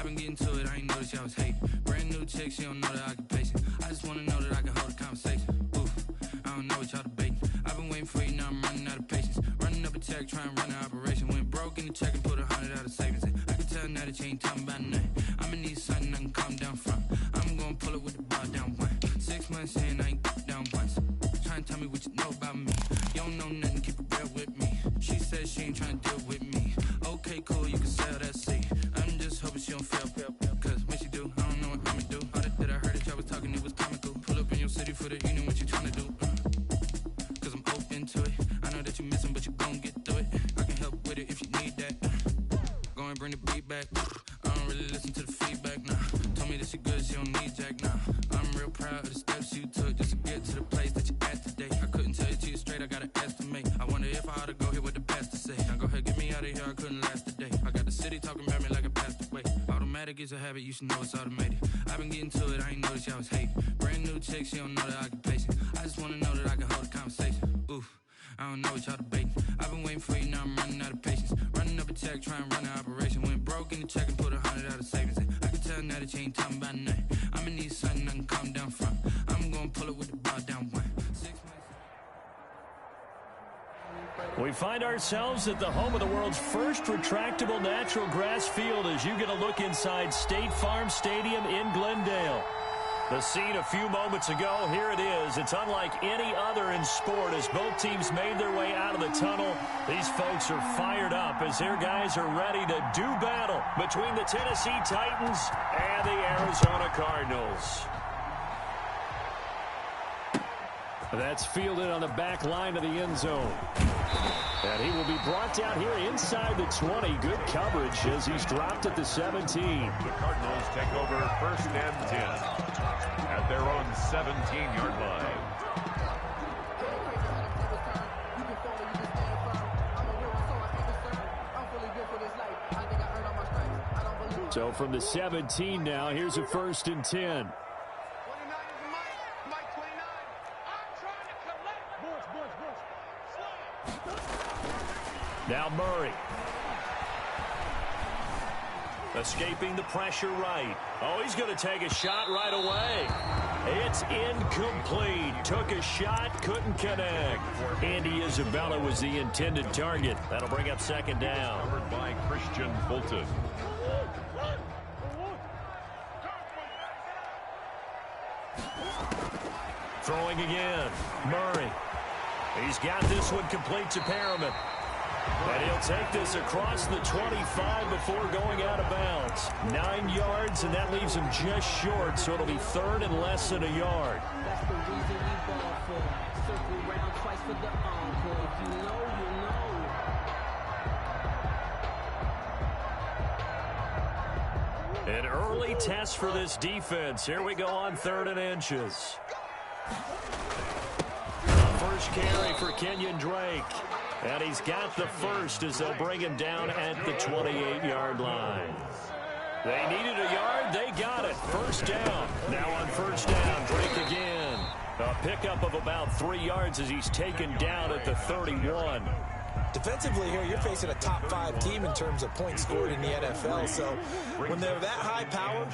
been getting to it, I ain't noticed y'all was hating. Brand new chick, she don't know the occupation. I just wanna know that I can hold a conversation. Oof, I don't know what y'all debating. I've been waiting for you, now I'm running out of patience. Running up a check, trying to run an operation. Went broke in the check and put 100 out of savings in. I can tell now that you ain't talking about nothing. I'ma need something I can calm down from. I'm gonna pull it with the bar down one. 6 months in, I ain't down once. Trying to tell me what you know about me. You don't know nothing, keep it real with me. She said she ain't trying to deal with me. Okay, cool, you can sell that seat. I'm just hoping she don't fail. Cause when she do, I don't know what I'ma do. All that I heard that y'all was talking, it was comical. Pull up in your city for the evening, what you trying to do? Cause I'm open to it. I know that you missing, but you gon' get through it. I can help with it if you need that. Go and bring the beat back. I don't really listen to the feedback, nah. Told me that she good, she don't need Jack, nah. I'm real proud of the steps you took just to get to the place that you're at today. I couldn't tell you to you straight, I gotta estimate. I wonder if I ought to go here with the pastor say. Now go ahead, get me out of here, I couldn't last a day. I got the city talking about me like I passed away. Automatic is a habit, you should know it's automated. I've been getting to it, I ain't noticed y'all was hating. Brand new chick, she don't know the occupation. I just wanna know that I can hold a conversation. Oof, I don't know what y'all debating. I've been waiting for you, now I'm running out of patience. Running up a check, trying to run an operation. Went broke in the check and put 100 out of savings in. I can tell now that you ain't talking about nothing. I'ma need something I can calm down from. I'm gonna pull it with the bar down one. 6 months. We find ourselves at the home of the world's first retractable natural grass field as you get a look inside State Farm Stadium in Glendale. The scene a few moments ago, here it is. It's unlike any other in sport as both teams made their way out of the tunnel. These folks are fired up as their guys are ready to do battle between the Tennessee Titans and the Arizona Cardinals. That's fielded on the back line of the end zone. And he will be brought down here inside the 20. Good coverage as he's dropped at the 17. The Cardinals take over 1st and 10 at their own 17-yard line. So from the 17 now, here's a 1st and 10. Now Murray. Escaping the pressure right. Oh, he's going to take a shot right away. It's incomplete. Took a shot, couldn't connect. Andy Isabella was the intended target. That'll bring up 2nd down. Covered by Christian Fulton. Throwing again. Murray. He's got this one complete to Perriman. And he'll take this across the 25 before going out of bounds. 9 yards, and that leaves him just short, so it'll be 3rd and less than a yard. That's the reason we ball for. Circle round twice for the encore. If you know, you know. An early test for this defense. Here we go on 3rd and inches. First carry for Kenyon Drake. And he's got the first as they'll bring him down at the 28-yard line. They needed a yard. They got it. 1st down. Now on 1st down, Drake again. A pickup of about 3 yards as he's taken down at the 31. Defensively here, you're facing a top-5 team in terms of points scored in the NFL. So when they're that high powered,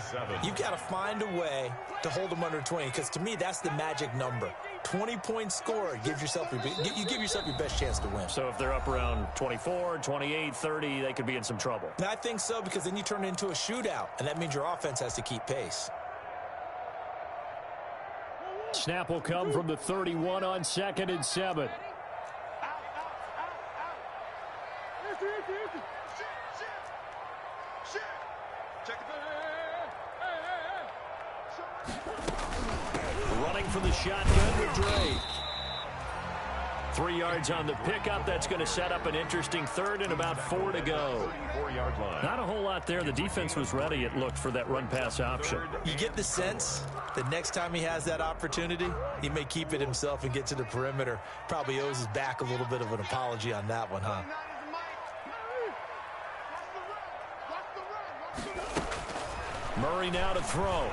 you've got to find a way to hold them under 20. Because to me, that's the magic number. 20 points scored, you give yourself your best chance to win. So if they're up around 24, 28, 30, they could be in some trouble. And I think so, because then you turn it into a shootout, and that means your offense has to keep pace. Snap will come from the 31 on 2nd and 7. Running from the shotgun with Drake. 3 yards on the pickup. That's going to set up an interesting 3rd and about 4 to go. 4-yard line. Not a whole lot there. The defense was ready, it looked, for that run-pass option. You get the sense that next time he has that opportunity, he may keep it himself and get to the perimeter. Probably owes his back a little bit of an apology on that one, huh? Murray now to throw.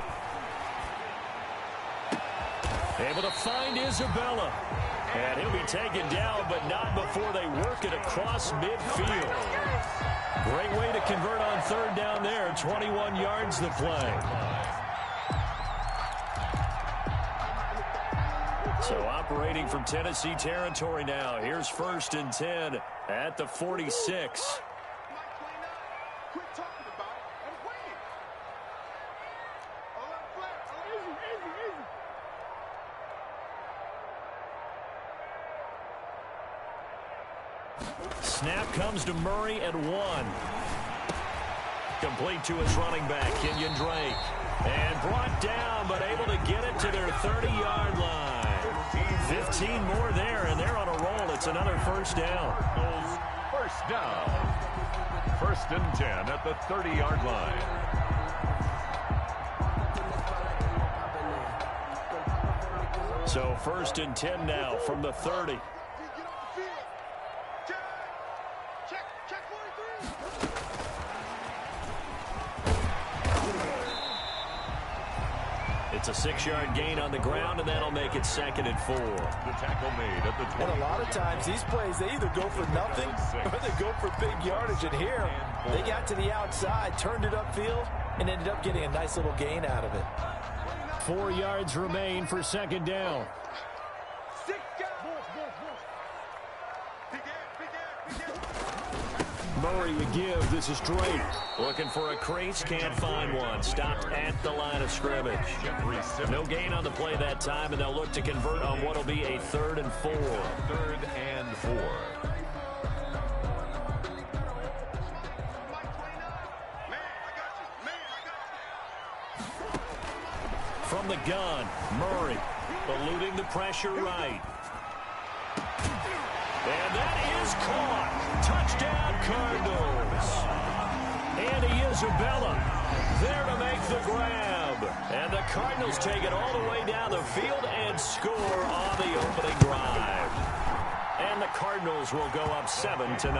Able to find Isabella. And he'll be taken down, but not before they work it across midfield. Great way to convert on third down there. 21 yards to play. So operating from Tennessee territory now. Here's 1st and 10 at the 46. Snap comes to Murray at 1. Complete to his running back, Kenyon Drake. And brought down, but able to get it to their 30-yard line. 15 more there, and they're on a roll. It's another first down. First down. 1st and 10 at the 30-yard line. So 1st and 10 now from the 30. It's a 6-yard gain on the ground, and that'll make it 2nd and 4. The tackle made at the 20. And a lot of times these plays, they either go for nothing or they go for big yardage. And here, they got to the outside, turned it upfield, and ended up getting a nice little gain out of it. 4 yards remain for 2nd down. Murray would give. This is Drake. Looking for a crease. Can't find one. Stopped at the line of scrimmage. No gain on the play that time, and they'll look to convert on what will be a 3rd and 4. 3rd and 4. From the gun, Murray eluding the pressure right. And that is caught. Touchdown, Cardinals. Andy Isabella there to make the grab. And the Cardinals take it all the way down the field and score on the opening drive. And the Cardinals will go up 7-0. Good.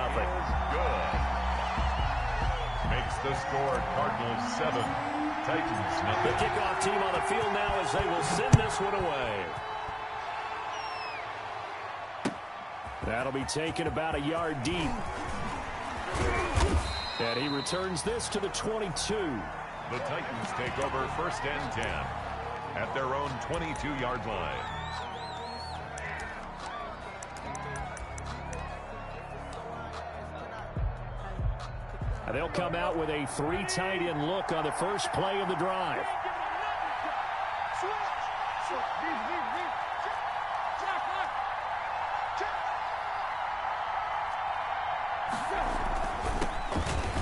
Makes the score Cardinals 7, Titans nothing. The kickoff team on the field now as they will send this one away. That'll be taken about a yard deep. And he returns this to the 22. The Titans take over 1st and 10 at their own 22-yard line. And they'll come out with a 3 tight end look on the first play of the drive.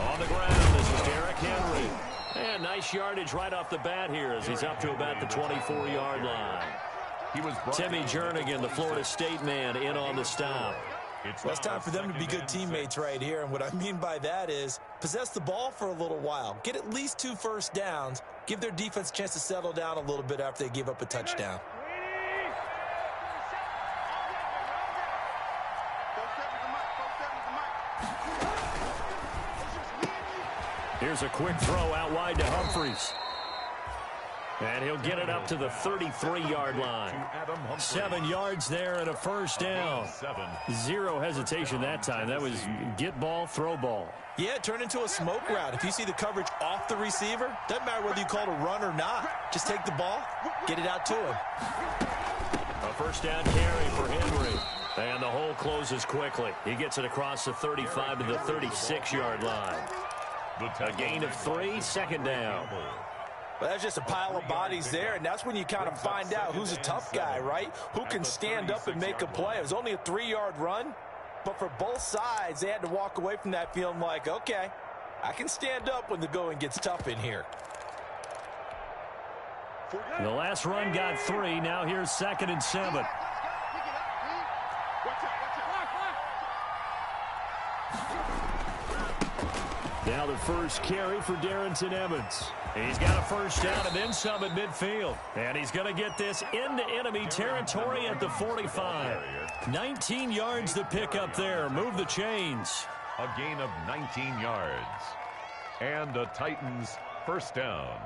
On the ground, this is Derrick Henry. And nice yardage right off the bat here as he's up to about the 24-yard line. Timmy Jernigan, the Florida State man, in on the stop. Well, it's time for them to be good teammates right here, and what I mean by that is possess the ball for a little while, get at least 2 first downs, give their defense a chance to settle down a little bit after they give up a touchdown. Here's a quick throw out wide to Humphries. And he'll get it up to the 33-yard line. 7 yards there and a first down. 0 hesitation that time. That was get ball, throw ball. Yeah, it turned into a smoke route. If you see the coverage off the receiver, doesn't matter whether you call it a run or not. Just take the ball, get it out to him. A first down carry for Henry. And the hole closes quickly. He gets it across the 35 to the 36-yard line. A gain of 3, 2nd down. Well, that's just a pile of bodies there, and that's when you kind of find out who's a tough guy, right? Who can stand up and make a play. It was only a 3-yard run, but for both sides, they had to walk away from that feeling like, okay, I can stand up when the going gets tough in here. The last run got 3. Now here's 2nd and 7. Now the first carry for Darrington Evans. He's got a first down and then some at midfield. And he's going to get this into enemy territory at the 45. 19 yards to pick up there. Move the chains. A gain of 19 yards. And the Titans first down.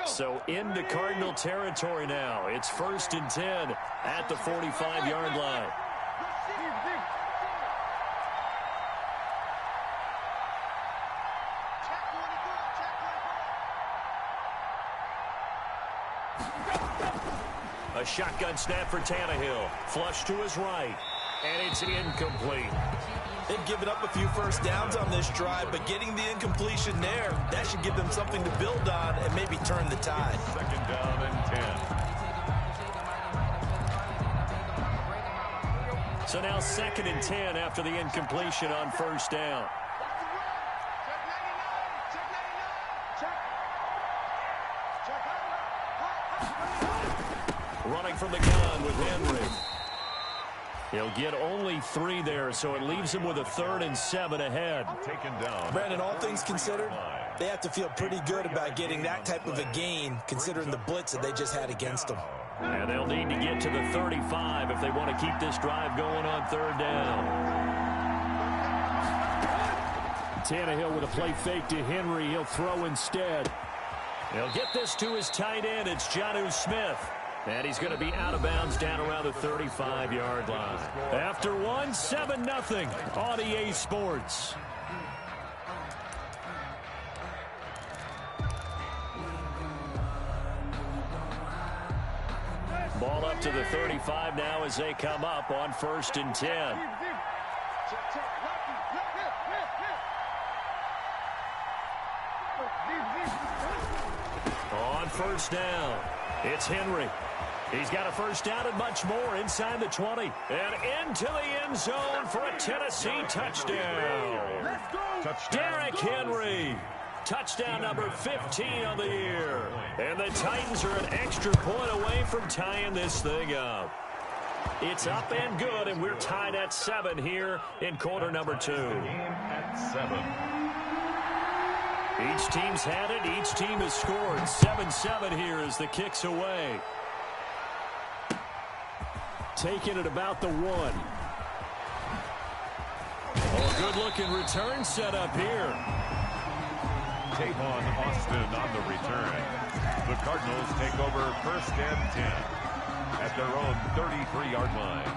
So into Cardinal territory now. It's 1st and 10 at the 45-yard line. A shotgun snap for Tannehill. Flush to his right. And it's incomplete. They've given up a few first downs on this drive, but getting the incompletion there, that should give them something to build on and maybe turn the tide. 2nd down and 10. So now 2nd and 10 after the incompletion on 1st down. Running from the gun with Henry. He'll get only 3 there, so it leaves him with a 3rd and 7 ahead. Taken down. Brandon, all things considered, they have to feel pretty good about getting that type of a gain, considering the blitz that they just had against them. And they'll need to get to the 35 if they want to keep this drive going on 3rd down. Tannehill with a play fake to Henry. He'll throw instead. He'll get this to his tight end. It's Jonnu Smith. And he's going to be out of bounds down around the 35-yard line. After 1, 7-0 on EA Sports. Ball up to the 35 now as they come up on 1st and 10. On 1st down, it's Henry. He's got a first down and much more inside the 20. And into the end zone for a Tennessee touchdown. Derrick Henry. Touchdown number 15 on the year. And the Titans are an extra point away from tying this thing up. It's up and good, and we're tied at 7 here in quarter number 2. At 7. Each team's had it. Each team has scored. 7-7 here as the kick's away. Taking it about the 1. Oh, good-looking return set up here. Tavon Austin on the return. The Cardinals take over 1st and 10 at their own 33-yard line.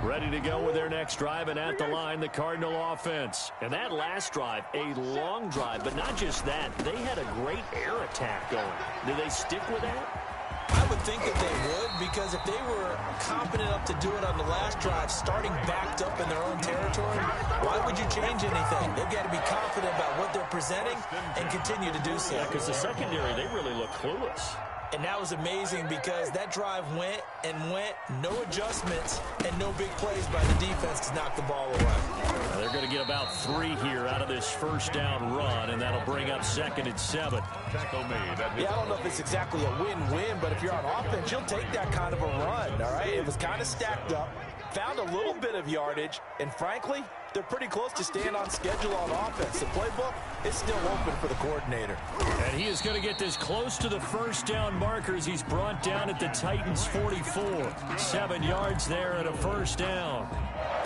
Ready to go with their next drive, and at the line, the Cardinal offense. And that last drive, a long drive, but not just that. They had a great air attack going. Do they stick with that? I would think that they would, because if they were confident enough to do it on the last drive, starting backed up in their own territory, why would you change anything? They've got to be confident about what they're presenting and continue to do so. Yeah, because the secondary, they really look clueless. And that was amazing because that drive went and went, no adjustments, and no big plays by the defense to knock the ball away. Well, they're going to get about 3 here out of this first down run, and that'll bring up 2nd and 7. Tackle made. Yeah, I don't know if it's exactly a win-win, but if you're on offense, you'll take that kind of a run, all right? It was kind of stacked up, found a little bit of yardage, and frankly, they're pretty close to staying on schedule on offense. The playbook is still open for the coordinator. And he is going to get this close to the first down markers. He's brought down at the Titans' 44. 7 yards there at a first down.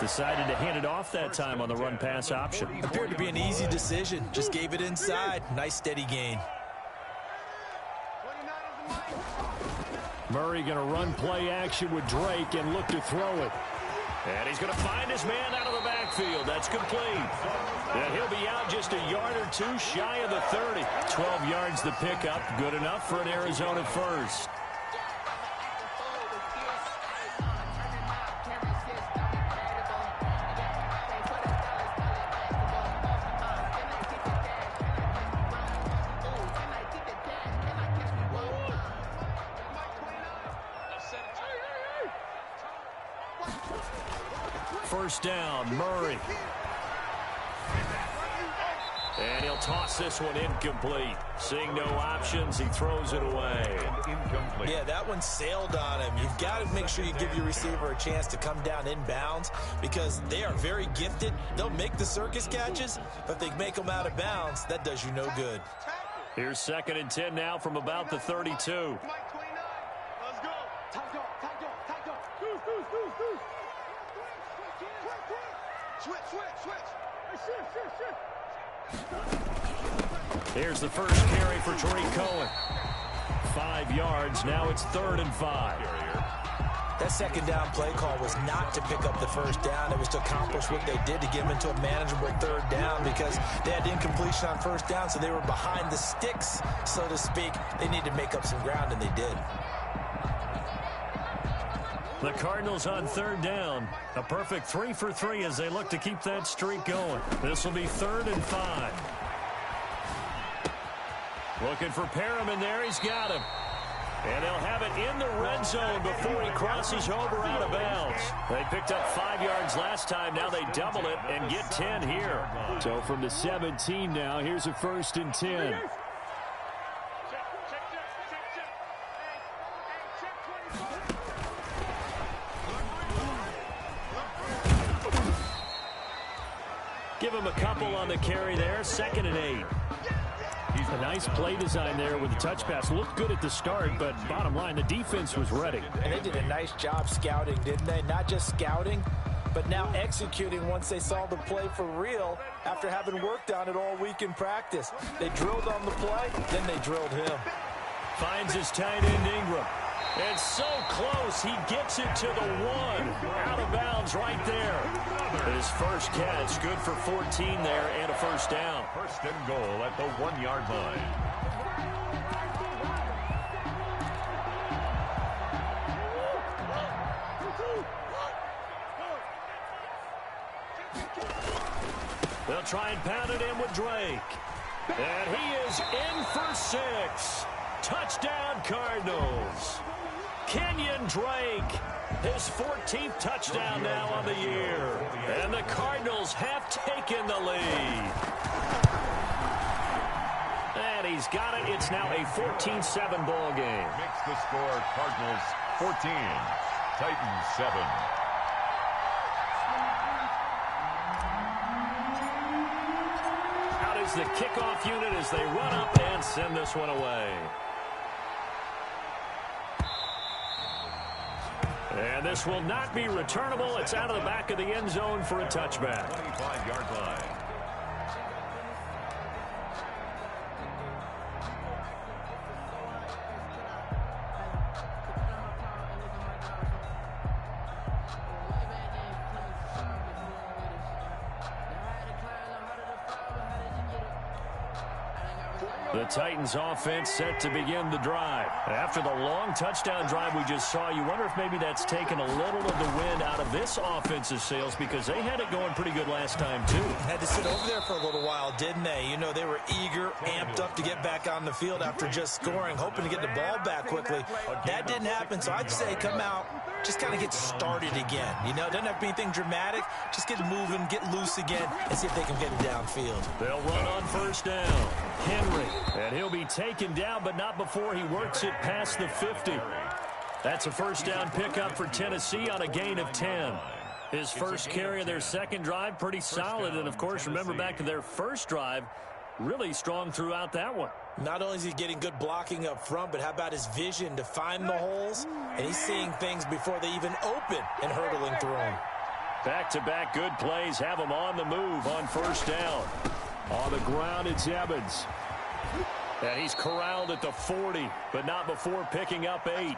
Decided to hand it off that time on the run-pass option. Appeared to be an easy decision. Just gave it inside. Nice steady gain. Murray going to run play action with Drake and look to throw it. And he's going to find his man out of the backfield. That's complete. And he'll be out just a yard or 2 shy of the 30. 12 yards the pickup. Good enough for an Arizona first. First down, Murray. And he'll toss this one incomplete. Seeing no options, he throws it away. Incomplete. Yeah, that one sailed on him. You've got to make sure you give your receiver a chance to come down inbounds because they are very gifted. They'll make the circus catches, but if they make them out of bounds, that does you no good. Here's 2nd and 10 now from about the 32. Here's the first carry for Tariq Cohen. 5 yards. Now it's 3rd and 5. That second down play call was not to pick up the first down. It was to accomplish what they did to get them into a manageable 3rd down because they had incompletion on 1st down, so they were behind the sticks, so to speak. They needed to make up some ground, and they did. The Cardinals on 3rd down. A perfect 3 for 3 as they look to keep that streak going. This will be 3rd and 5. Looking for Perriman there. He's got him. And they'll have it in the red zone before he crosses over out of bounds. They picked up 5 yards last time. Now they double it and get 10 here. So from the 17 now, here's a 1st and 10. Give him a couple on the carry there. 2nd and 8. A nice play design there with the touch pass. Looked good at the start, but bottom line, the defense was ready. And they did a nice job scouting, didn't they? Not just scouting, but now executing once they saw the play for real after having worked on it all week in practice. They drilled on the play, then they drilled him. Finds his tight end Ingram. It's so close, he gets it to the 1. Out of bounds right there. His first catch, good for 14 there and a 1st down. 1st and goal at the 1-yard line. They'll try and pound it in with Drake. And he is in for 6. Touchdown Cardinals. Kenyon Drake, his 14th touchdown now on the year. And the Cardinals have taken the lead. And he's got it. It's now a 14-7 ball game. Makes the score Cardinals 14, Titans 7. Out is the kickoff unit as they run up and send this one away. And this will not be returnable. It's out of the back of the end zone for a touchback. 25-yard line. The Titans offense set to begin the drive. After the long touchdown drive we just saw, you wonder if maybe that's taken a little of the wind out of this offensive sails because they had it going pretty good last time too. Had to sit over there for a little while, didn't they? You know, they were eager, amped up to get back on the field after just scoring, hoping to get the ball back quickly. That didn't happen, so I'd say come out, just kind of get started again. You know, it doesn't have to be anything dramatic. Just get moving, get loose again, and see if they can get it downfield. They'll run on 1st down. Henry. And he'll be taken down, but not before he works it past the 50. That's a 1st down pickup for Tennessee on a gain of 10. His first carry of their second drive, pretty solid. And, of course, remember back to their first drive, really strong throughout that one. Not only is he getting good blocking up front, but how about his vision to find the holes? And he's seeing things before they even open and hurdling through them. Back-to-back good plays have him on the move on 1st down. On the ground, it's Evans. And he's corralled at the 40, but not before picking up 8.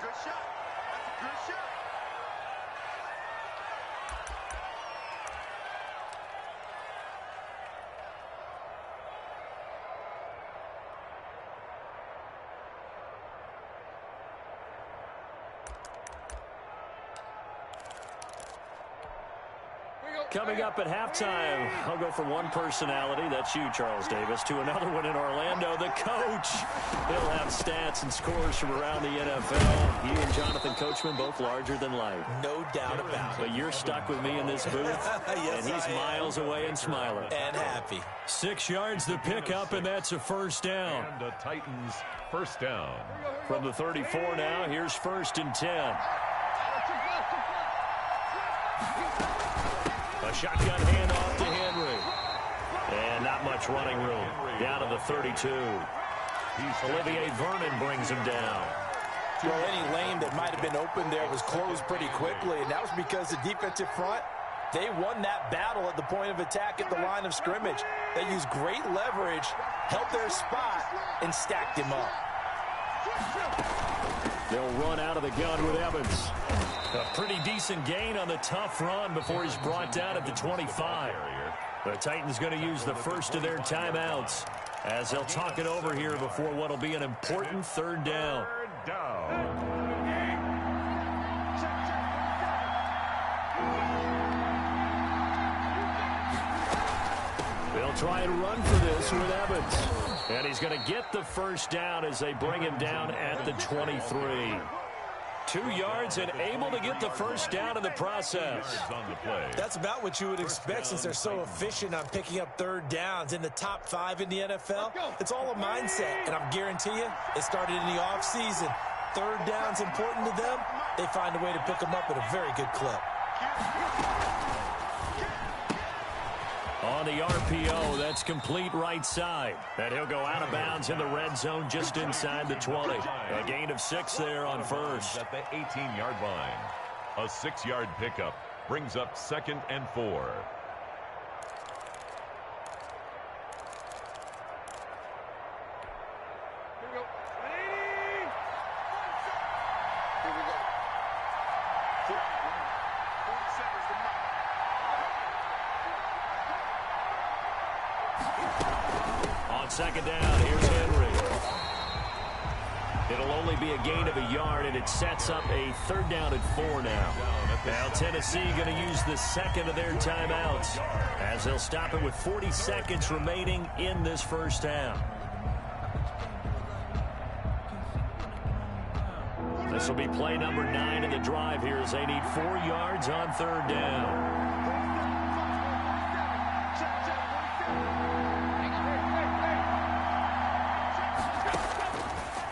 Coming up at halftime, I'll go from one personality, that's you, Charles Davis, to another one in Orlando, the coach. He'll have stats and scores from around the NFL. He and Jonathan Coachman, both larger than life. No doubt about it. But you're stuck with me in this booth, yes, and he's miles away and smiling. And happy. 6 yards to pick up, and that's a 1st down. And the Titans 1st down. From the 34 now, here's 1st and 10. A shotgun handoff to Henry. And not much running room. Down to the 32. Olivier Vernon brings him down. Well, any lane that might have been open there was closed pretty quickly, and that was because the defensive front, they won that battle at the point of attack at the line of scrimmage. They used great leverage, held their spot, and stacked him up. They'll run out of the gun with Evans. A pretty decent gain on the tough run before he's brought down at the 25. The Titans going to use the first of their timeouts as they'll talk it over here before what will be an important third down. They'll try and run for this with Evans. And he's going to get the first down as they bring him down at the 23. 2 yards and able to get the first down in the process. That's about what you would expect since they're so efficient on picking up third downs in the top 5 in the NFL. It's all a mindset, and I'm guarantee you it started in the offseason. Third down's important to them. They find a way to pick them up at a very good clip. On the RPO, that's complete right side. And he'll go out of bounds in the red zone just inside the 20. A gain of 6 there on first. At the 18-yard line. A 6-yard pickup brings up 2nd and 4. Here we go. Here we go. 47 is the mark. On second down, here's Henry. It'll only be a gain of a yard, and it sets up a third down at 4 now. Now Tennessee going to use the second of their timeouts as they'll stop it with 40 seconds remaining in this first half. This will be play number 9 of the drive here as they need 4 yards on third down.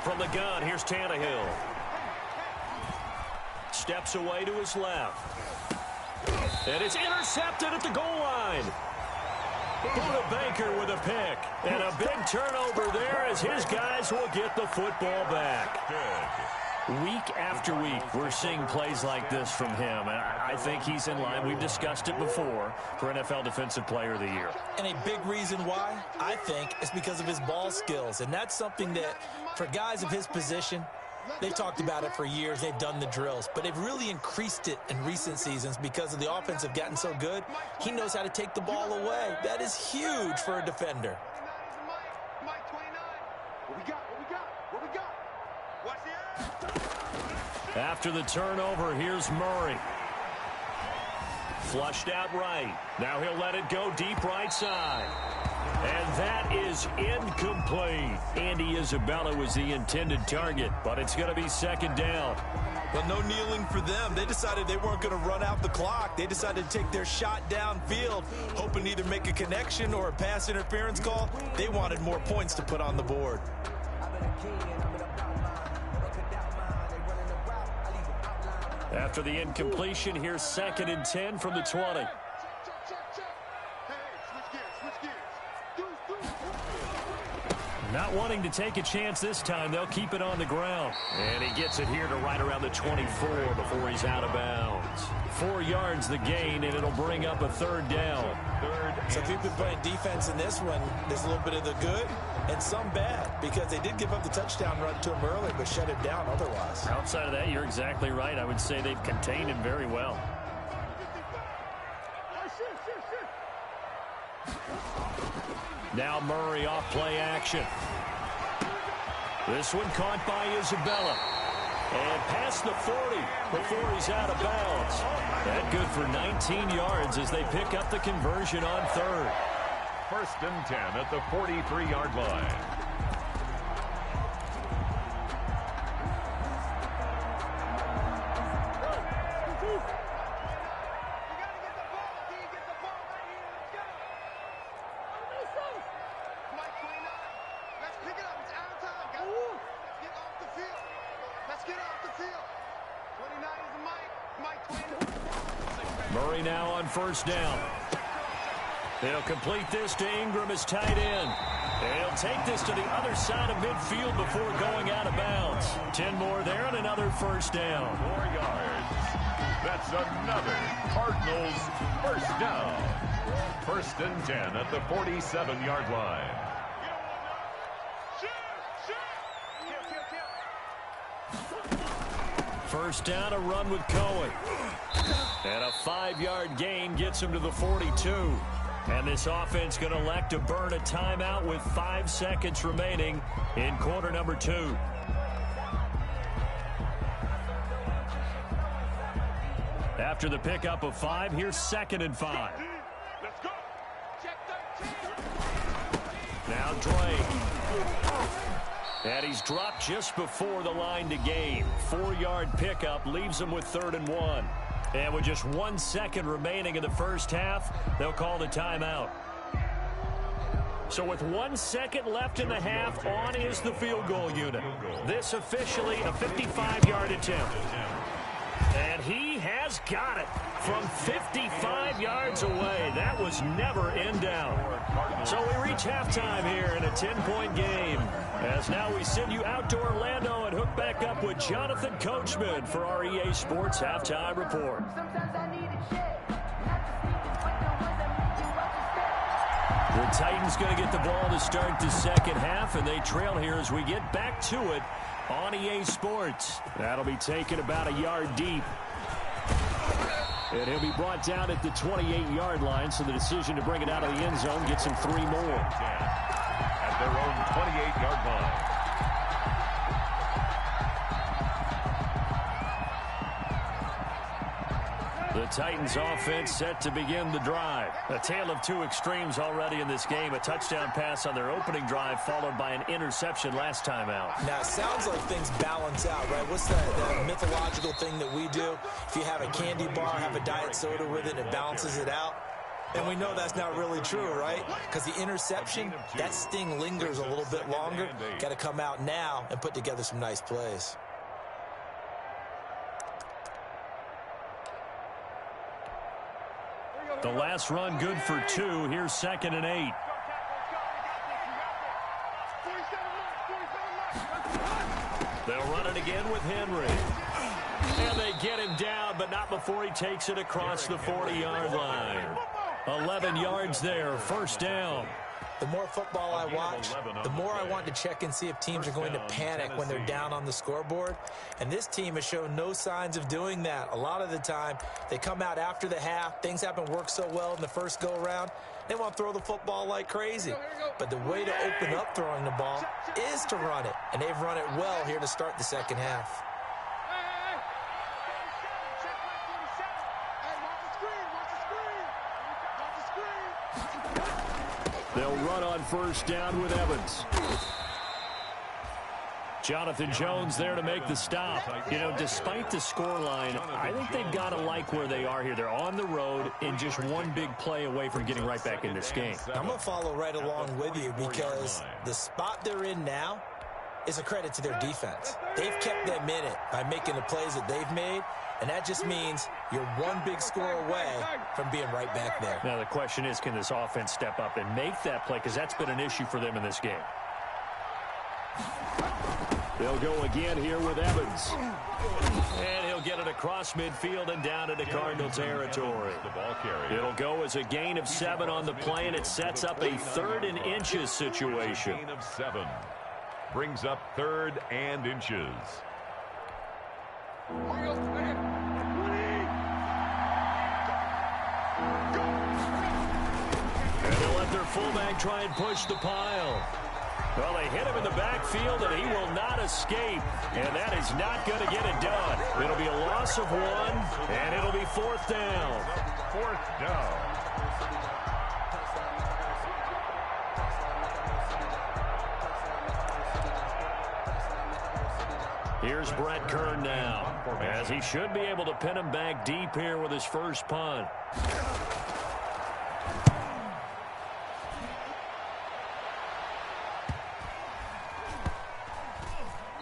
From the gun, here's Tannehill. Steps away to his left. And it's intercepted at the goal line. Buda Baker with a pick. And a big turnover there as his guys will get the football back. Week after week, we're seeing plays like this from him. And I think he's in line. We've discussed it before for NFL Defensive Player of the Year. And a big reason why, I think, is because of his ball skills. And that's something that, for guys of his position, they've talked about it for years. They've done the drills. But they've really increased it in recent seasons because of the offense have gotten so good. He knows how to take the ball away. That is huge for a defender. After the turnover, here's Murray. Flushed out right. Now he'll let it go deep right side. And that is incomplete. Andy Isabella was the intended target, but it's going to be second down. Well, no kneeling for them. They decided they weren't going to run out the clock. They decided to take their shot downfield, hoping to either make a connection or a pass interference call. They wanted more points to put on the board. After the incompletion, here's 2nd and 10 from the 20. Not wanting to take a chance this time, they'll keep it on the ground. And he gets it here to right around the 24 before he's out of bounds. 4 yards the gain, and it'll bring up a third down. So if you've been playing defense in this one, there's a little bit of the good and some bad because they did give up the touchdown run to him early but shut him down otherwise. Outside of that, you're exactly right. I would say they've contained him very well. Now Murray off play action. This one caught by Isabella. And past the 40 before he's out of bounds. That good for 19 yards as they pick up the conversion on third. 1st and 10 at the 43-yard line. Murray now on first down. They'll complete this to Ingram as tight end. And he'll take this to the other side of midfield before going out of bounds. 10 more there and another first down. 4 yards. That's another Cardinals first down. 1st and 10 at the 47-yard line. First down, a run with Cohen. And a 5-yard gain gets him to the 42. And this offense going to elect to burn a timeout with 5 seconds remaining in quarter number 2. After the pickup of 5, here's 2nd and 5. Let's go. Now Drake. And he's dropped just before the line to gain. 4-yard pickup leaves him with 3rd and 1. And with just 1 second remaining in the first half, they'll call the timeout. So with 1 second left in the half, on is the field goal unit. This officially a 55-yard attempt. And he has got it from 55 yards away. That was never in doubt. So we reach halftime here in a 10-point game. As now we send you out to Orlando and hook back up with Jonathan Coachman for our EA Sports Halftime Report. The Titans going to get the ball to start the second half, and they trail here as we get back to it on EA Sports. That'll be taken about a yard deep. And he'll be brought down at the 28-yard line, so the decision to bring it out of the end zone gets him 3 more. At their own 28-yard line. The Titans offense set to begin the drive. A tale of 2 extremes already in this game. A touchdown pass on their opening drive followed by an interception last time out. Now, it sounds like things balance out, right? What's that mythological thing that we do? If you have a candy bar, have a diet soda with it, it balances it out. And we know that's not really true, right? Because the interception, that sting lingers a little bit longer. Got to come out now and put together some nice plays. The last run good for 2. Here's 2nd and 8. They'll run it again with Henry. And they get him down, but not before he takes it across the 40-yard line. 11 yards there, first down. The more football I watch, the more I want to check and see if teams are going to panic when they're down on the scoreboard. And this team has shown no signs of doing that. A lot of the time, they come out after the half. Things haven't worked so well in the first go-around. They want to throw the football like crazy. But the way to open up throwing the ball is to run it. And they've run it well here to start the second half. They'll run on first down with Evans. Jonathan Jones there to make the stop. You know, despite the scoreline, I think they've got to like where they are here. They're on the road and just one big play away from getting right back in this game. I'm going to follow right along with you because the spot they're in now is a credit to their defense. They've kept them in it by making the plays that they've made, and that just means you're one big score away from being right back there. Now the question is, can this offense step up and make that play? Because that's been an issue for them in this game. They'll go again here with Evans. And he'll get it across midfield and down into Cardinal territory. It'll go as a gain of 7 on the play, and it sets up a 3rd and inches situation. Gain of 7 brings up 3rd and inches. And they'll let their fullback try and push the pile. Well, they hit him in the backfield, and he will not escape. And that is not going to get it done. It'll be a loss of 1, and it'll be 4th down. 4th down. Here's Brett Kern now, as he should be able to pin him back deep here with his first punt.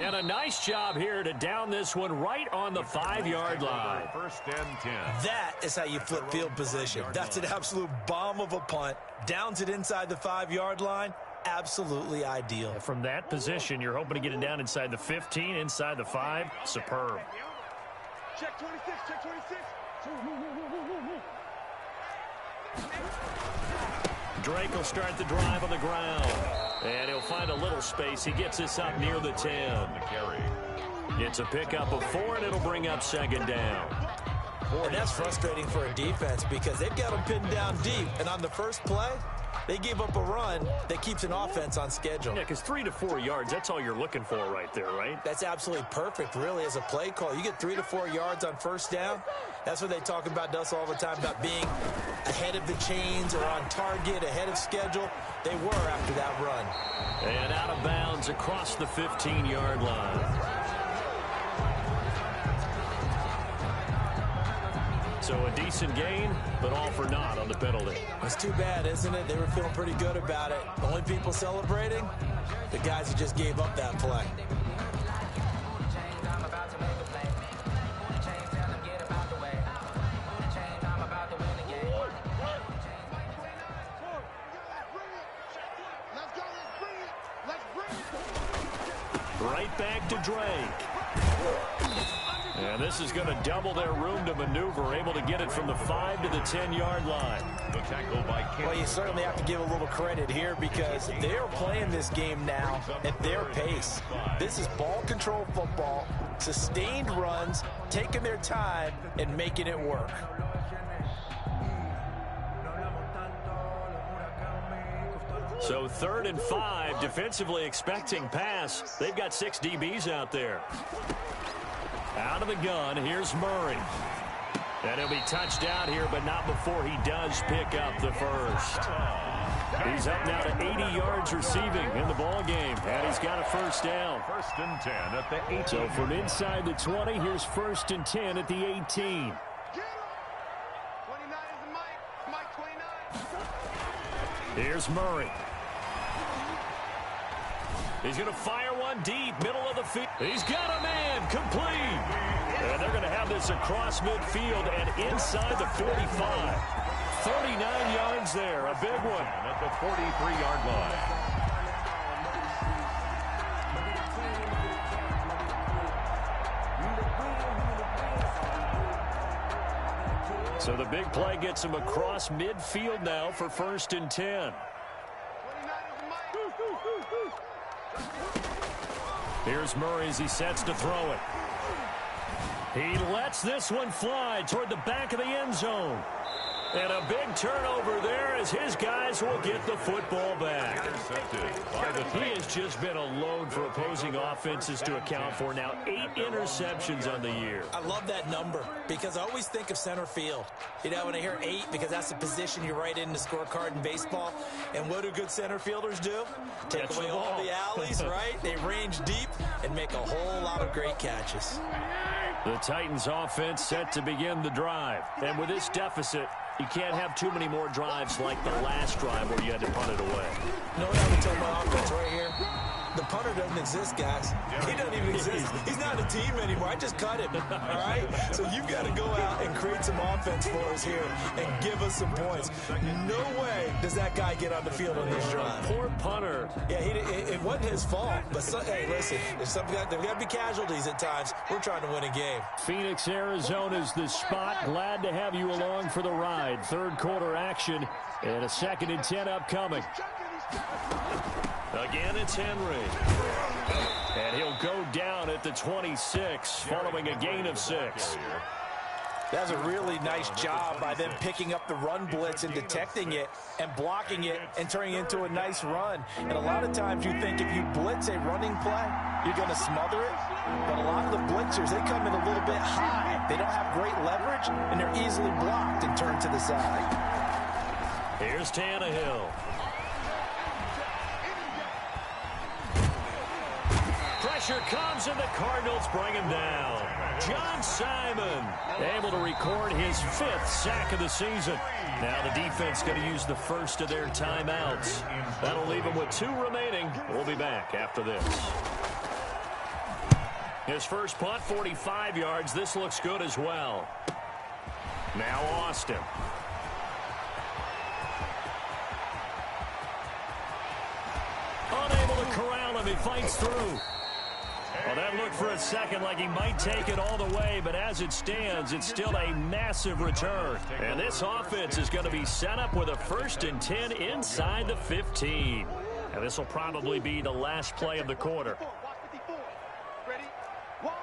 And a nice job here to down this one right on the 5-yard line. 1st and 10. That is how you flip field position. That's an absolute bomb of a punt. Downs it inside the 5-yard line. Absolutely ideal. From that position, you're hoping to get it down inside the 15, inside the 5. Superb. Check 26, check 26. Drake will start the drive on the ground. And he'll find a little space. He gets this up near the 10. The carry. It's a pickup of 4, and it'll bring up second down. And that's frustrating for a defense because they've got them pinned down deep. And on the first play, they gave up a run that keeps an offense on schedule. Yeah, because 3 to 4 yards, that's all you're looking for right there, right? That's absolutely perfect, really, as a play call. You get 3 to 4 yards on first down. That's what they talk about us all the time, about being ahead of the chains or on target, ahead of schedule. They were after that run. And out of bounds across the 15-yard line. So a decent gain, but all for naught on the penalty. It's too bad, isn't it? They were feeling pretty good about it. The only people celebrating, the guys who just gave up that play. Right back to Drake. And this is going to double their room to maneuver, able to get it from the 5 to the 10-yard line. The tackle by Kent. Well, you certainly have to give a little credit here because they're playing this game now at their pace. This is ball control football, sustained runs, taking their time, and making it work. So 3rd and 5, defensively expecting pass. They've got 6 DBs out there. Out of the gun, here's Murray. And he'll be touched out here, but not before he does pick up the first. He's up now to 80 yards receiving in the ball game, and he's got a first down. 1st and 10 at the 18. So from inside the 20, here's 1st and 10 at the 18. Here's Murray. He's going to fire one deep, middle of the field. He's got a man, complete. And they're going to have this across midfield and inside the 45. 39 yards there, a big one. At the 43-yard line. So the big play gets him across midfield now for 1st and 10. Here's Murray as he sets to throw it. He lets this one fly toward the back of the end zone. And a big turnover there as his guys will get the football back. He has just been a load for opposing offenses to account for. Now 8 interceptions on the year. I love that number because I always think of center field. You know, when I hear 8, because that's the position you write in the scorecard in baseball. And what do good center fielders do? Take away all the alleys, right? They range deep and make a whole lot of great catches. The Titans offense set to begin the drive. And with this deficit, you can't have too many more drives like the last drive where you had to punt it away. You know what I would tell my offense right here? The punter doesn't exist, guys. He doesn't even exist. He's not a team anymore. I just cut him, all right? So you've got to go out and create some offense for us here and give us some points. No way does that guy get on the field on this drive. Poor punter. Yeah, it wasn't his fault. But, hey, listen, there's got to be casualties at times. We're trying to win a game. Phoenix, Arizona's the spot. Glad to have you along for the ride. 3rd quarter action and a 2nd and 10 upcoming. Again, it's Henry. And he'll go down at the 26 following a gain of 6. That's a really nice job by them picking up the run blitz and detecting it and blocking it and turning it into a nice run. And a lot of times you think if you blitz a running play, you're going to smother it. But a lot of the blitzers, they come in a little bit high. They don't have great leverage, and they're easily blocked and turned to the side. Here's Tannehill. Pressure comes, and the Cardinals bring him down. John Simon able to record his 5th sack of the season. Now the defense going to use the first of their timeouts. That'll leave them with 2 remaining. We'll be back after this. His first punt, 45 yards. This looks good as well. Now Austin. Unable to corral him. He fights through. Well, that looked for a second like he might take it all the way, but as it stands, it's still a massive return. And this offense is going to be set up with a 1st and 10 inside the 15. And this will probably be the last play of the quarter. Ready? 1.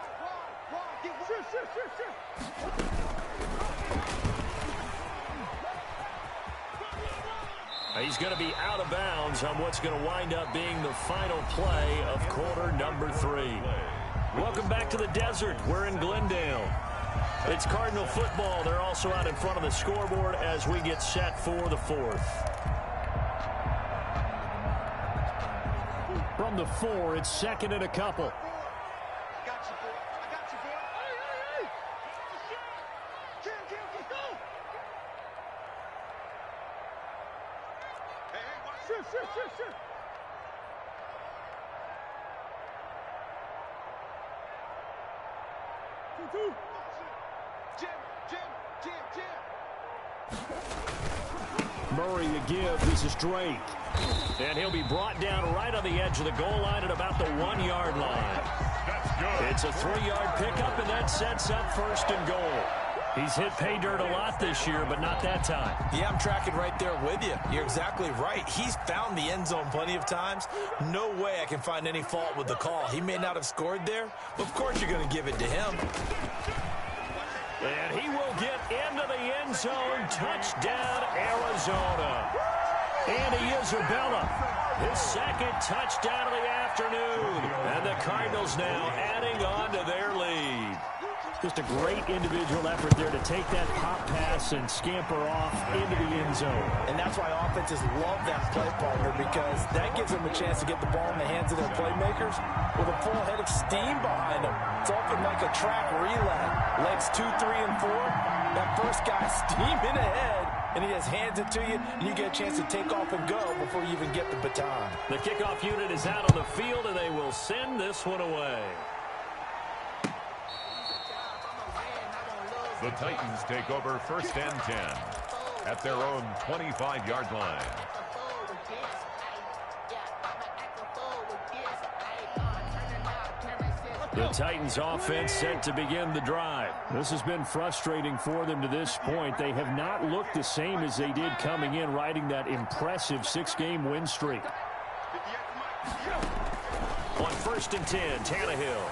He's going to be out of bounds on what's going to wind up being the final play of quarter number 3. Welcome back to the desert. We're in Glendale. It's Cardinal football. They're also out in front of the scoreboard as we get set for the 4th. From the 4, it's 2nd and a couple. Murray to give. This is Drake. And he'll be brought down right on the edge of the goal line at about the 1-yard line. That's good. It's a 3-yard pickup, and that sets up 1st and goal. He's hit pay dirt a lot this year, but not that time. Yeah, I'm tracking right there with you. You're exactly right. He's found the end zone plenty of times. No way I can find any fault with the call. He may not have scored there, but of course you're going to give it to him. And he will get into the end zone. Touchdown, Arizona. Andy Isabella, his 2nd touchdown of the afternoon. And the Cardinals now adding on to their lead. Just a great individual effort there to take that pop pass and scamper off into the end zone. And that's why offenses love that play partner, because that gives them a chance to get the ball in the hands of their playmakers with a full head of steam behind them. It's often like a track relay. Legs 2, 3, and 4. That first guy steaming ahead, and he just hands it to you, and you get a chance to take off and go before you even get the baton. The kickoff unit is out on the field, and they will send this one away. The Titans take over 1st and 10 at their own 25-yard line. The Titans offense set to begin the drive. This has been frustrating for them to this point. They have not looked the same as they did coming in, riding that impressive 6-game win streak. On 1st and 10, Tannehill.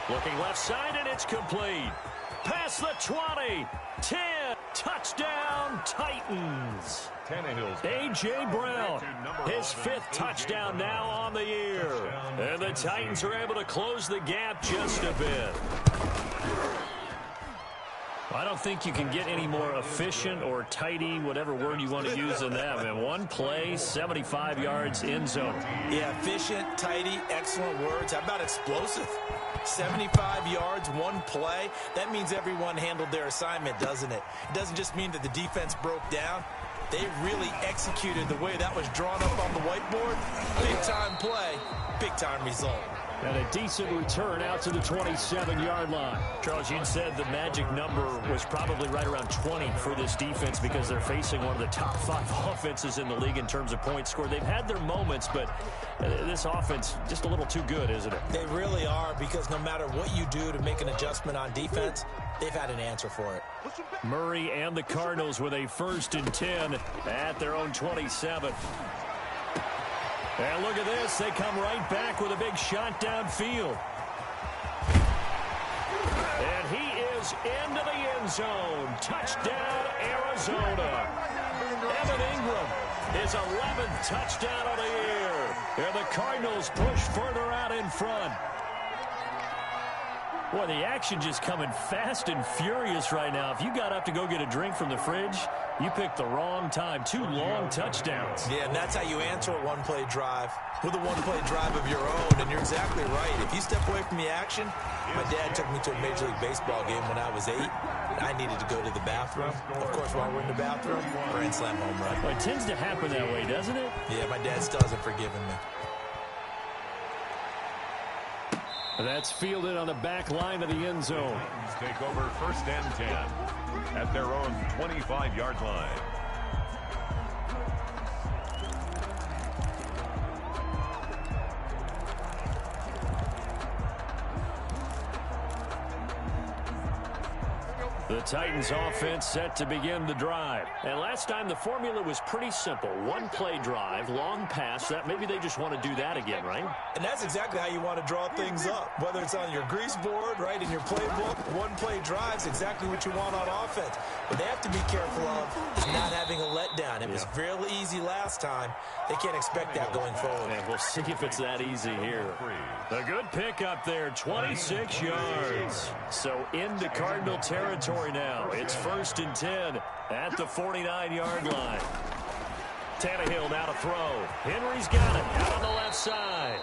Looking left side, and it's complete. Past the 20, 10, touchdown, Titans. A.J. Brown, his 5th touchdown now on the year. And the Titans are able to close the gap just a bit. I don't think you can get any more efficient or tidy, whatever word you want to use than that, man. One play, 75 yards, end zone. Yeah, efficient, tidy, excellent words. How about explosive? 75 yards, one play. That means everyone handled their assignment, doesn't it? It doesn't just mean that the defense broke down. They really executed the way that was drawn up on the whiteboard. Big-time play, big-time result. And a decent return out to the 27-yard line. Charles, you said the magic number was probably right around 20 for this defense because they're facing one of the top 5 offenses in the league in terms of points scored. They've had their moments, but this offense just a little too good, isn't it? They really are, because no matter what you do to make an adjustment on defense, they've had an answer for it. Murray and the Cardinals with a 1st and 10 at their own 27. And look at this. They come right back with a big shot downfield. And he is into the end zone. Touchdown, Arizona. Evan Ingram, his 11th touchdown of the year. And the Cardinals push further out in front. Boy, the action just coming fast and furious right now. If you got up to go get a drink from the fridge, you picked the wrong time. 2 long touchdowns. Yeah, and that's how you answer a one-play drive, with a one-play drive of your own. And you're exactly right. If you step away from the action, my dad took me to a Major League Baseball game when I was 8. And I needed to go to the bathroom. Of course, while we're in the bathroom, grand slam home run. Well, it tends to happen that way, doesn't it? Yeah, my dad still hasn't forgiven me. That's fielded on the back line of the end zone. Titans take over 1st and 10 at their own 25-yard line. The Titans offense set to begin the drive. And last time the formula was pretty simple. One play drive, long pass. That maybe they just want to do that again, right? And that's exactly how you want to draw things up. Whether it's on your grease board, right, in your playbook, one play drive's exactly what you want on offense. What they have to be careful of is not having a letdown. It was fairly easy last time. They can't expect that going forward. And we'll see if it's that easy here. A good pickup there, 26 yards. So into Cardinal territory now. It's 1st and 10 at the 49-yard line. Tannehill now to throw. Henry's got it out on the left side.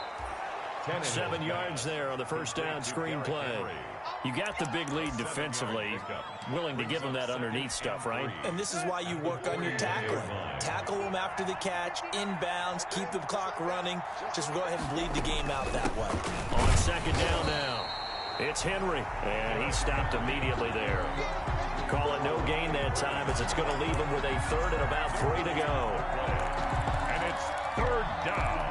7 yards there on the first down screen play. You got the big lead defensively. Willing to give them that underneath stuff, right? And this is why you work on your tackling. Tackle them after the catch, inbounds, keep the clock running. Just go ahead and bleed the game out that way. On second down now, it's Henry, and he stopped immediately there. Call it no gain that time as it's going to leave him with a 3rd and about 3 to go. And it's 3rd down.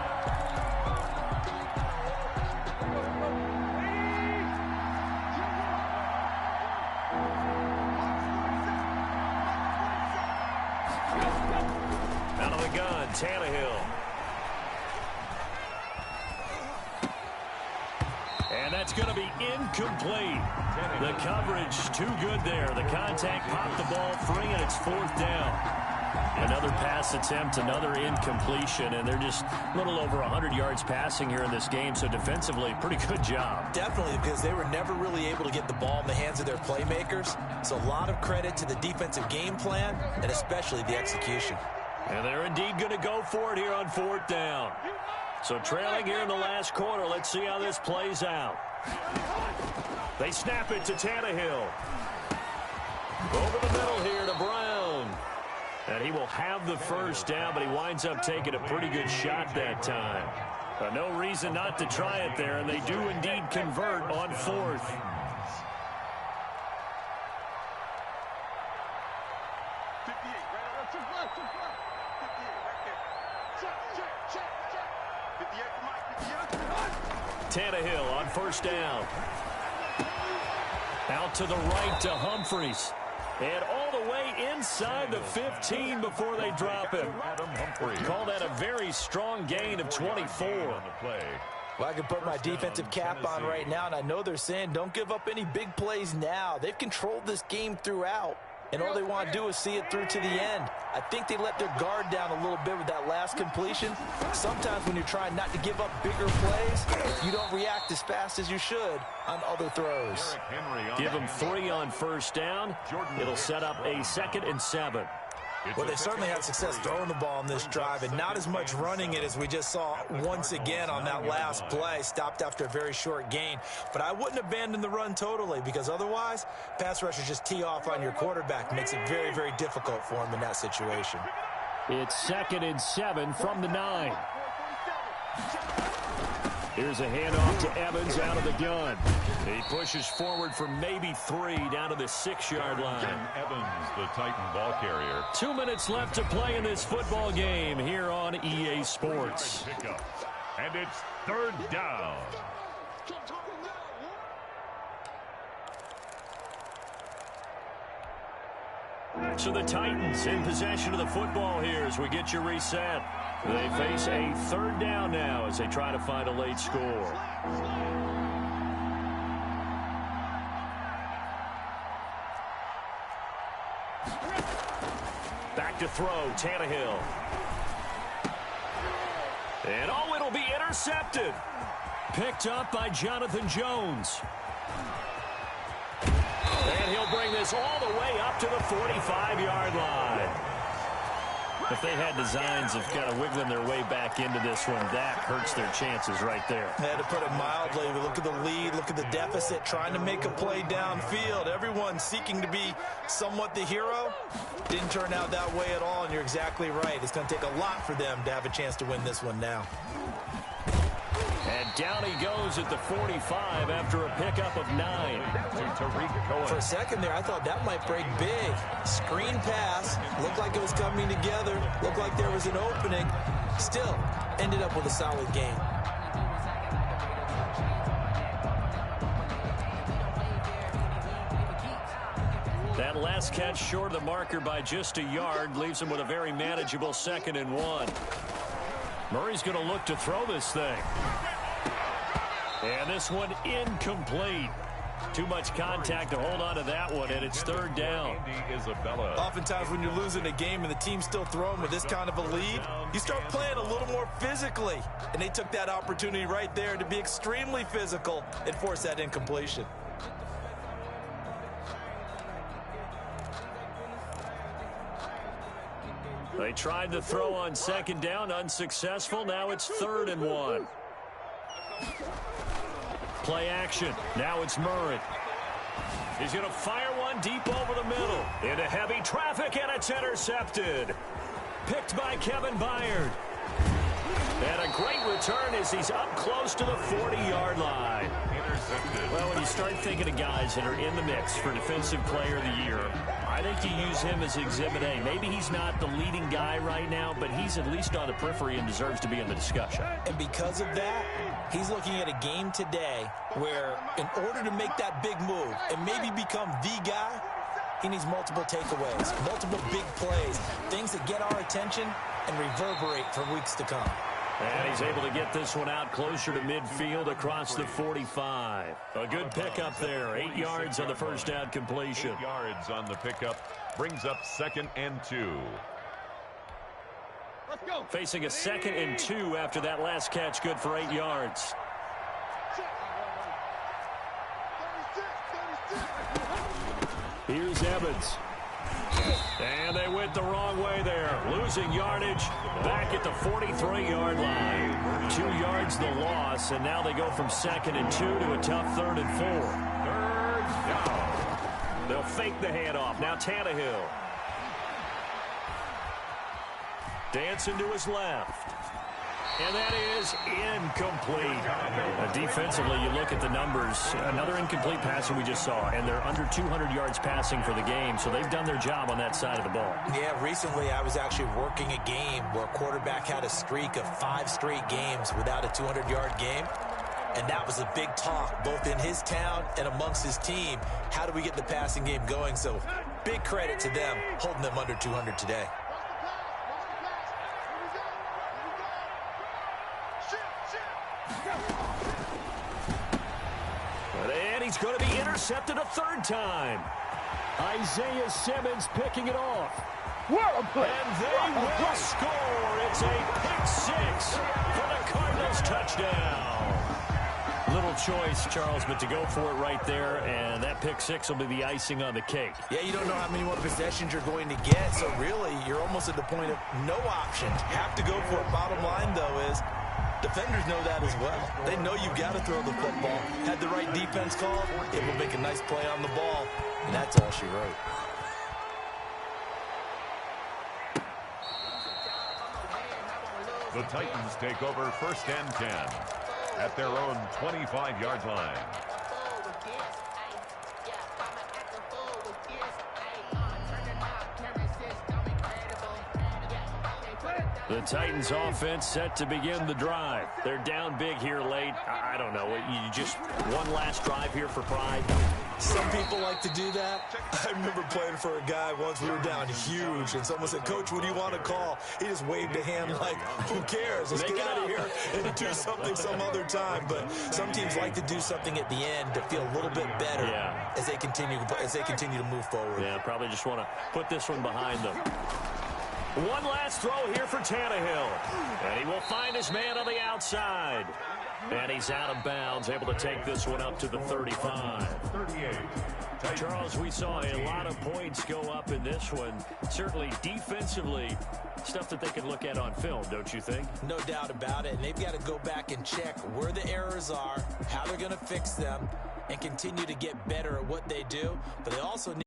Out of the gun, Tannehill. And that's going to be incomplete. The coverage too good there. The contact popped the ball free, and it's 4th down. Another pass attempt, another incompletion, and they're just a little over 100 yards passing here in this game, so defensively, pretty good job. Definitely, because they were never really able to get the ball in the hands of their playmakers. So a lot of credit to the defensive game plan, and especially the execution. And they're indeed going to go for it here on 4th down. So trailing here in the last quarter, let's see how this plays out. They snap it to Tannehill. Over the middle here to Brown. And he will have the first down, but he winds up taking a pretty good shot that time. But no reason not to try it there, and they do indeed convert on 4th. Tannehill on first down. Out to the right to Humphries. And all the way inside the 15 before they drop him. Call that a very strong gain of 24. Well, I can put my defensive cap on right now, and I know they're saying don't give up any big plays now. They've controlled this game throughout, and all they want to do is see it through to the end. I think they let their guard down a little bit with that last completion. Sometimes when you're trying not to give up bigger plays, you don't react as fast as you should on other throws. Give them 3 on first down. It'll set up a 2nd and 7. Well, they certainly had success throwing the ball on this drive, and not as much running it as we just saw once again on that last play. Stopped after a very short gain. But I wouldn't abandon the run totally, because otherwise, pass rushers just tee off on your quarterback. Makes it very, very difficult for him in that situation. It's 2nd and 7 from the 9. Here's a handoff to Evans out of the gun. He pushes forward for maybe 3 down to the 6-yard line. Evans, the Titan ball carrier. 2 minutes left to play in this football game here on EA Sports. And it's 3rd down. So the Titans in possession of the football here as we get you reset. They face a 3rd down now as they try to find a late score. Back to throw, Tannehill. And oh, it'll be intercepted. Picked up by Jonathan Jones. And he'll bring this all the way up to the 45-yard line. If they had designs of kind of wiggling their way back into this one, that hurts their chances right there. They had to put it mildly. We look at the lead, look at the deficit, trying to make a play downfield. Everyone seeking to be somewhat the hero. Didn't turn out that way at all, and you're exactly right. It's going to take a lot for them to have a chance to win this one now. And down he goes at the 45 after a pickup of 9. For a second there, I thought that might break big. Screen pass, looked like it was coming together, looked like there was an opening. Still, ended up with a solid game. That last catch short of the marker by just a yard leaves him with a very manageable 2nd and 1. Murray's going to look to throw this thing. And this one incomplete. Too much contact to hold on to that one, and it's 3rd down. Oftentimes when you're losing a game and the team's still throwing with this kind of a lead, you start playing a little more physically. And they took that opportunity right there to be extremely physical and force that incompletion. They tried to throw on 2nd down, unsuccessful. Now it's 3rd and 1. Play action. Now it's Murray. He's going to fire one deep over the middle. Into heavy traffic, and it's intercepted. Picked by Kevin Byard. And a great return as he's up close to the 40-yard line. Intercepted. Well, when you start thinking of guys that are in the mix for Defensive Player of the Year, I think you use him as Exhibit A. Maybe he's not the leading guy right now, but he's at least on the periphery and deserves to be in the discussion. And because of that, he's looking at a game today where in order to make that big move and maybe become the guy, he needs multiple takeaways, multiple big plays, things that get our attention and reverberate for weeks to come. And he's able to get this one out closer to midfield across the 45. A good pickup there. 8 yards on the first down completion. 8 yards on the pickup brings up 2nd and 2. Let's go. Facing a 2nd and 2 after that last catch, good for 8 yards. 36. Here's Evans. And they went the wrong way there. Losing yardage back at the 43-yard line. 2 yards the loss, and now they go from 2nd and 2 to a tough 3rd and 4. 3rd down. They'll fake the handoff. Now Tannehill. Dancing to his left. And that is incomplete. Defensively, you look at the numbers. Another incomplete passer we just saw, and they're under 200 yards passing for the game, so they've done their job on that side of the ball. Yeah, recently I was actually working a game where a quarterback had a streak of 5 straight games without a 200-yard game. And that was a big talk, both in his town and amongst his team. How do we get the passing game going? So big credit to them holding them under 200 today. And he's going to be intercepted a 3rd time. Isaiah Simmons picking it off. What a play. And they will score. It's a pick 6 for the Cardinals touchdown. Little choice, Charles, but to go for it right there, and that pick 6 will be the icing on the cake. Yeah, you don't know how many more possessions you're going to get, so really you're almost at the point of no option. Have to go for it. Bottom line, though, is defenders know that as well. They know you've got to throw the football. Had the right defense called, it will make a nice play on the ball, and that's all she wrote. The Titans take over 1st and 10 at their own 25-yard line. The Titans offense set to begin the drive. They're down big here late. I don't know. You just one last drive here for pride. Some people like to do that. I remember playing for a guy once. We were down huge, and someone said, "Coach, what do you want to call?" He just waved a hand like, "Who cares? Let's get out of here and do something some other time." But some teams like to do something at the end to feel a little bit better as they continue to move forward. Yeah, probably just want to put this one behind them. One last throw here for Tannehill. And he will find his man on the outside. And he's out of bounds, able to take this one up to the 35. 38. Charles, we saw a lot of points go up in this one. Certainly defensively, stuff that they can look at on film, don't you think? No doubt about it. And they've got to go back and check where the errors are, how they're going to fix them, and continue to get better at what they do. But they also need